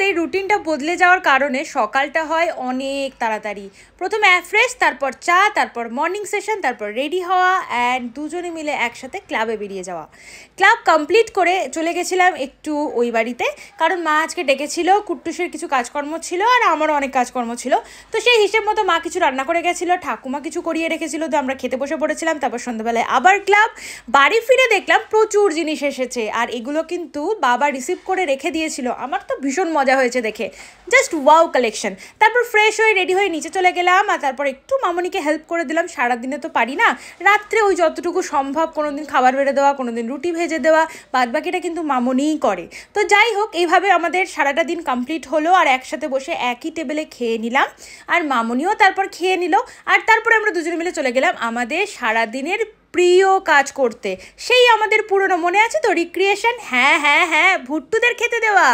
এই রুটিনটা বদলে যাওয়ার কারণে সকালটা হয় অনেক তাড়াতাড়ি। প্রথমে ফ্রেশ, তারপর চা, তারপর মর্নিং সেশন, তারপর রেডি হওয়া অ্যান্ড দুজনে মিলে একসাথে ক্লাবে বেরিয়ে যাওয়া। ক্লাব কমপ্লিট করে চলে গেছিলাম একটু ওই বাড়িতে, কারণ মা আজকে ডেকেছিল, কুট্টুসের কিছু কাজকর্ম ছিল আর আমারও অনেক কাজকর্ম ছিল। তো সেই হিসেব মতো মা কিছু রান্না করে গেছিলো, ঠাকুমা কিছু করিয়ে রেখেছিল, তো আমরা খেতে বসে পড়েছিলাম। তারপর সন্ধ্যাবেলায় আবার ক্লাব। বাড়ি ফিরে দেখলাম প্রচুর জিনিস এসেছে, আর এগুলো কিন্তু বাবা রিসিভ করে রেখে দিয়েছিল। আমার তো ভীষণ মজা হয়েছে দেখে, জাস্ট ওয়াও কালেকশন। তারপর ফ্রেশ হয়ে রেডি হয়ে নিচে চলে গেলাম, আর তারপর একটু মামনিকে হেল্প করে দিলাম। সারাদিনে তো পারি না, রাত্রে ওই যতটুকু সম্ভব, কোনোদিন খাবার বেড়ে দেওয়া, কোনোদিন রুটি ভেজে দেওয়া, বাদবাকিটা কিন্তু মামনিই করে। তো যাই হোক, এইভাবে আমাদের সারাটা দিন কমপ্লিট হলো, আর একসাথে বসে একই টেবিলে খেয়ে নিলাম, আর মামনিও তারপর খেয়ে নিল। আর তারপরে আমরা দুজনে মিলে চলে গেলাম আমাদের সারাদিনের প্রিয় কাজ করতে। সেই আমাদের পুরনো মনে আছে তো, রিক্রিয়েশন। হ্যাঁ হ্যাঁ হ্যাঁ, ভুট্টুদের খেতে দেওয়া।